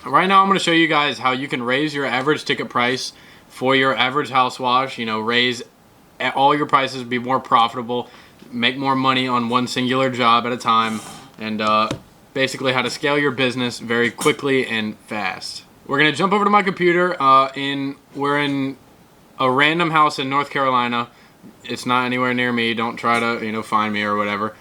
Right now I'm going to show you guys how you can raise your average ticket price for your average house wash. You know, raise all your prices, be more profitable, make more money on one singular job at a time, and basically how to scale your business very quickly and fast. We're going to jump over to my computer. We're in a random house in North Carolina. It's not anywhere near me. Don't try to, find me or whatever.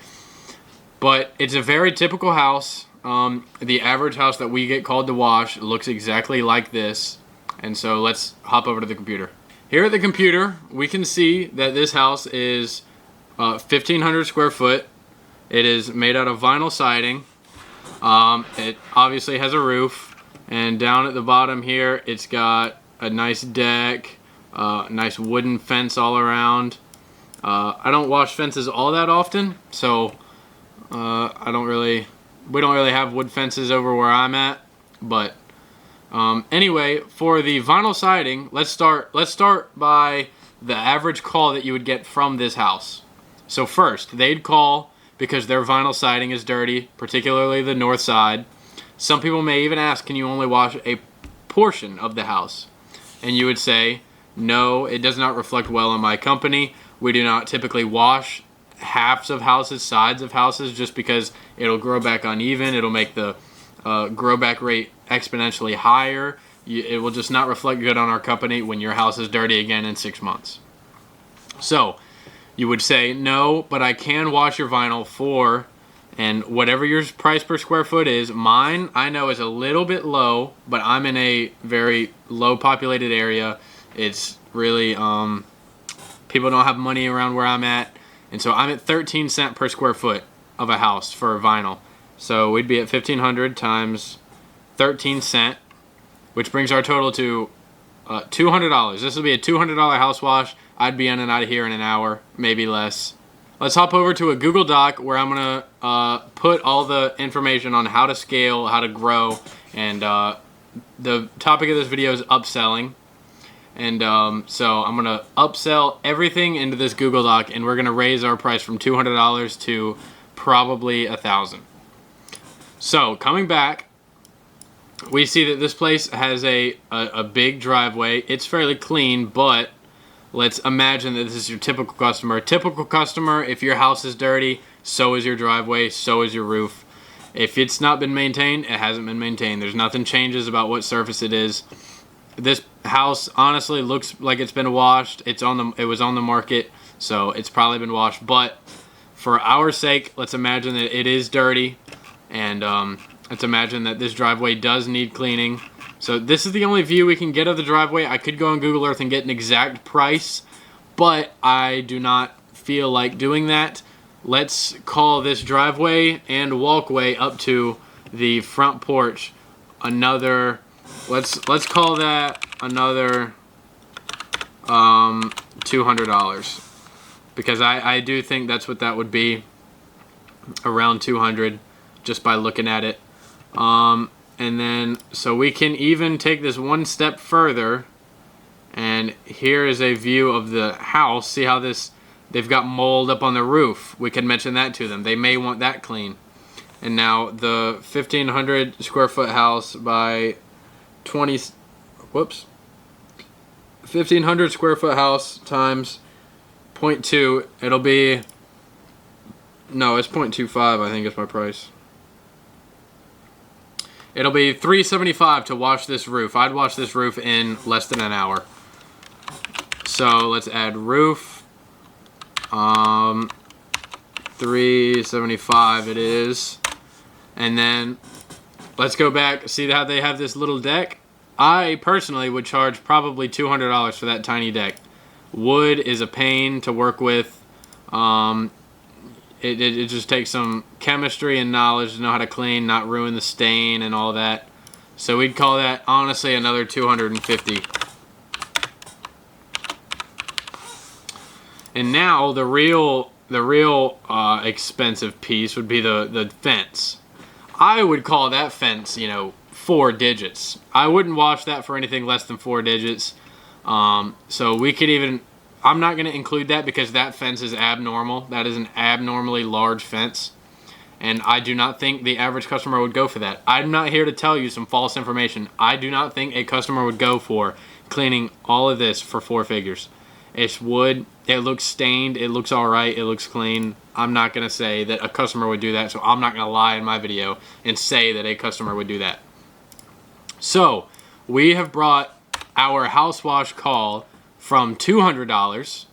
But it's a very typical house. The average house that we get called to wash looks exactly like this. And so let's hop over to the computer. Here at the computer, we can see that this house is 1,500 square foot. It is made out of vinyl siding. It obviously has a roof. And down at the bottom here, it's got a nice deck, nice wooden fence all around. I don't wash fences all that often, so we don't really have wood fences over where I'm at. But anyway, for the vinyl siding, let's start by the average call that you would get from this house. So first, they'd call because their vinyl siding is dirty, particularly the north side. Some people may even ask, can you only wash a portion of the house? And you would say, no, it does not reflect well on my company. We do not typically wash halves of houses, sides of houses, just because it'll grow back uneven. It'll make the grow back rate exponentially higher. It will just not reflect good on our company when your house is dirty again in 6 months. So you would say, no, but I can wash your vinyl for, and whatever your price per square foot is. Mine, I know, is a little bit low, but I'm in a very low populated area. It's really, people don't have money around where I'm at. And so I'm at 13 cents per square foot of a house for vinyl. So we'd be at 1,500 times 13 cents, which brings our total to $200. This will be a $200 house wash. I'd be in and out of here in an hour, maybe less. Let's hop over to a Google Doc where I'm going to put all the information on how to scale, how to grow, and the topic of this video is upselling. And so I'm going to upsell everything into this Google Doc, and we're going to raise our price from $200 to probably $1,000. So coming back, we see that this place has a big driveway. It's fairly clean, but let's imagine that this is your typical customer. Typical customer, if your house is dirty, so is your driveway, so is your roof. If it's not been maintained, it hasn't been maintained. There's nothing changes about what surface it is. This house honestly looks like it's been washed. It was on the market, so it's probably been washed. But for our sake, let's imagine that it is dirty, and let's imagine that this driveway does need cleaning. So this is the only view we can get of the driveway. I could go on Google Earth and get an exact price, but I do not feel like doing that. Let's call this driveway and walkway up to the front porch another, let's call that another $200, because I do think that's what that would be, around 200, just by looking at it. And then, so we can even take this one step further, and here is a view of the house. See how they've got mold up on the roof. We can mention that to them. They may want that clean. And now the 1,500 square foot house by 1,500 square foot house times 0.2, it'll be, no, it's 0.25, I think is my price. It'll be $375 to wash this roof. I'd wash this roof in less than an hour. So let's add roof. $375 it is. And then let's go back. See how they have this little deck? I personally would charge probably $200 for that tiny deck. Wood is a pain to work with. It just takes some chemistry and knowledge to know how to clean, not ruin the stain and all that. So we'd call that, honestly, another $250. And now the real expensive piece would be the fence. I would call that fence, 4 digits. I wouldn't wash that for anything less than 4 digits. So we could even, I'm not going to include that because that fence is abnormal. That is an abnormally large fence. And I do not think the average customer would go for that. I'm not here to tell you some false information. I do not think a customer would go for cleaning all of this for 4 figures. It's wood. It looks stained. It looks all right. It looks clean. I'm not going to say that a customer would do that, so I'm not going to lie in my video and say that a customer would do that. So we have brought our house wash call from $200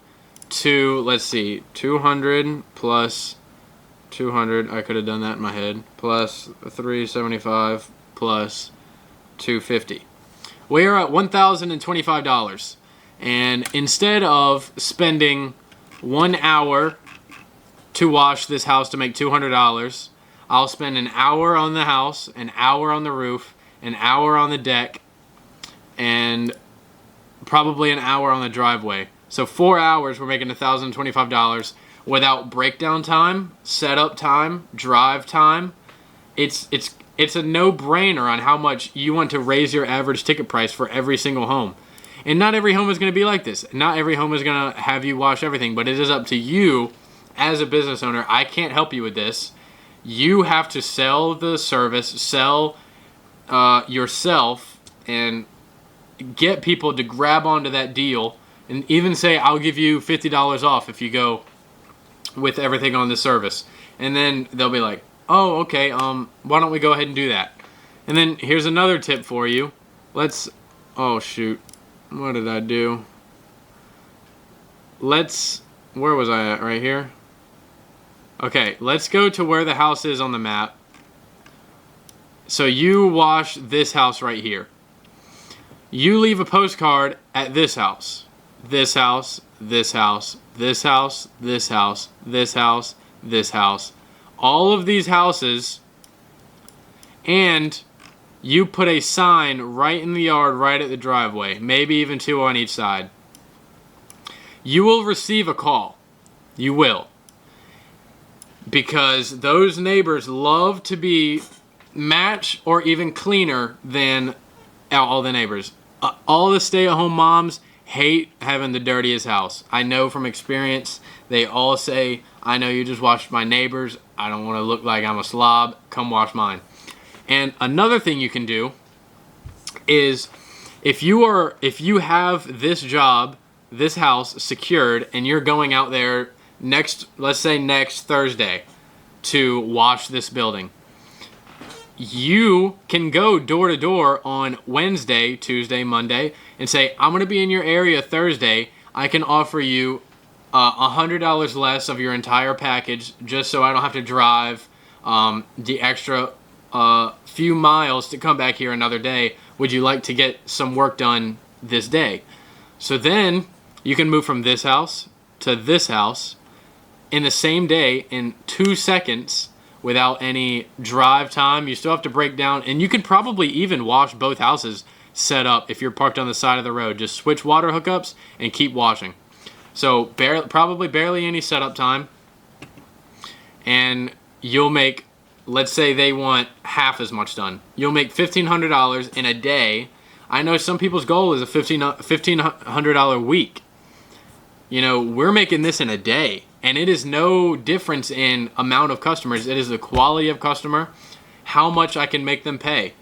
to, let's see, 200 plus 200, I could have done that in my head, plus 375 plus 250. We are at $1,025. And instead of spending 1 hour to wash this house to make $200, I'll spend an hour on the house, an hour on the roof, an hour on the deck, and probably an hour on the driveway. So 4 hours, we're making $1,025 without breakdown time, setup time, drive time. It's a no-brainer on how much you want to raise your average ticket price for every single home. And not every home is going to be like this. Not every home is going to have you wash everything, but it is up to you as a business owner. I can't help you with this. You have to sell the service, sell yourself, and get people to grab onto that deal, and even say, I'll give you $50 off if you go with everything on the service. And then they'll be like, oh, okay, why don't we go ahead and do that? And then here's another tip for you. Oh shoot, what did I do? Where was I at? Right here? Okay, let's go to where the house is on the map. So you wash this house right here. You leave a postcard at this house, this house, this house, this house, this house, this house, this house, all of these houses, and you put a sign right in the yard, right at the driveway, maybe even 2 on each side. You will receive a call. You will. Because those neighbors love to be match or even cleaner than all the neighbors. All the stay-at-home moms hate having the dirtiest house. I know from experience. They all say, I know you just washed my neighbors. I don't want to look like I'm a slob. Come wash mine. And another thing you can do is if you have this job, this house secured, and you're going out there let's say next Thursday to wash this building, you can go door to door on Wednesday, Tuesday, Monday, and say, I'm going to be in your area Thursday. I can offer you $100 less of your entire package just so I don't have to drive the extra few miles to come back here another day. Would you like to get some work done this day? So then you can move from this house to this house in the same day in 2 seconds without any drive time. You still have to break down, and you can probably even wash both houses set up if you're parked on the side of the road. Just switch water hookups and keep washing. So probably barely any setup time, and you'll make, let's say they want half as much done. You'll make $1,500 in a day. I know some people's goal is a $1,500 week. You know, we're making this in a day, and it is no difference in amount of customers. It is the quality of customer, how much I can make them pay.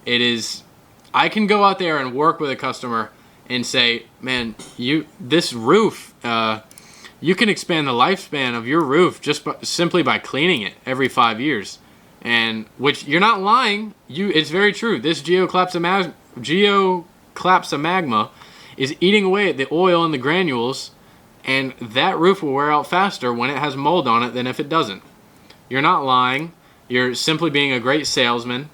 I can go out there and work with a customer and say, man, this roof, you can expand the lifespan of your roof just simply by cleaning it every 5 years. And which, you're not lying. It's very true. This geoclapsa magma is eating away at the oil and the granules, and that roof will wear out faster when it has mold on it than if it doesn't. You're not lying. You're simply being a great salesman.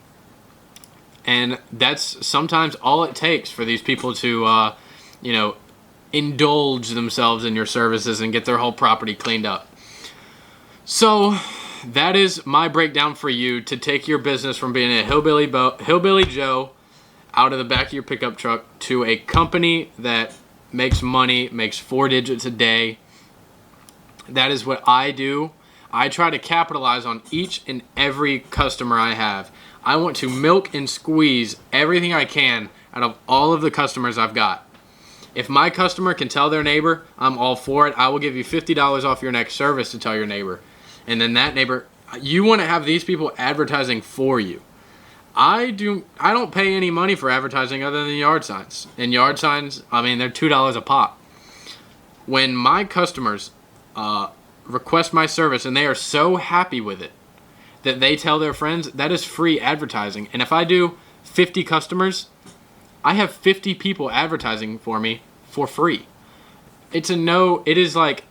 And that's sometimes all it takes for these people to, indulge themselves in your services and get their whole property cleaned up. So that is my breakdown for you to take your business from being a hillbilly Joe out of the back of your pickup truck to a company that makes money, makes 4 digits a day. That is what I do. I try to capitalize on each and every customer I have. I want to milk and squeeze everything I can out of all of the customers I've got. If my customer can tell their neighbor, I'm all for it. I will give you $50 off your next service to tell your neighbor. And then that neighbor, You want to have these people advertising for you. I don't pay any money for advertising other than yard signs. And yard signs, I mean, they're $2 a pop. When my customers request my service and they are so happy with it that they tell their friends, that is free advertising. And if I do 50 customers, I have 50 people advertising for me for free. It is like,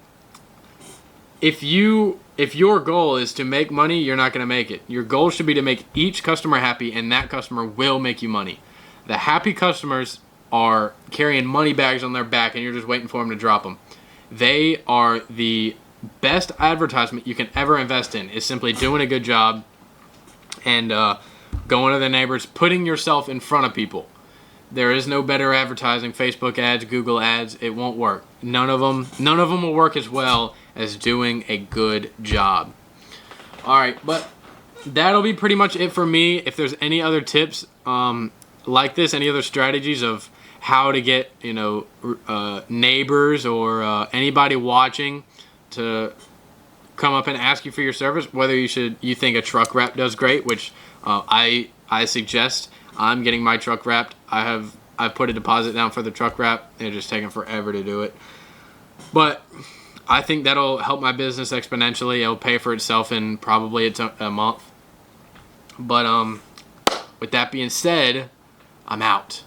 if your goal is to make money, you're not going to make it. Your goal should be to make each customer happy, and that customer will make you money. The happy customers are carrying money bags on their back, and you're just waiting for them to drop them. They are the best advertisement you can ever invest in, is simply doing a good job and going to the neighbors, putting yourself in front of people. There is no better advertising. Facebook ads, Google ads, it won't work. None of them will work as well as doing a good job. All right, but that'll be pretty much it for me. If there's any other tips like this, any other strategies of how to get neighbors or anybody watching to come up and ask you for your service, whether you think a truck wrap does great, which I suggest. I'm getting my truck wrapped. I've put a deposit down for the truck wrap. They're just taking forever to do it. But I think that'll help my business exponentially. It'll pay for itself in probably a month. But with that being said, I'm out.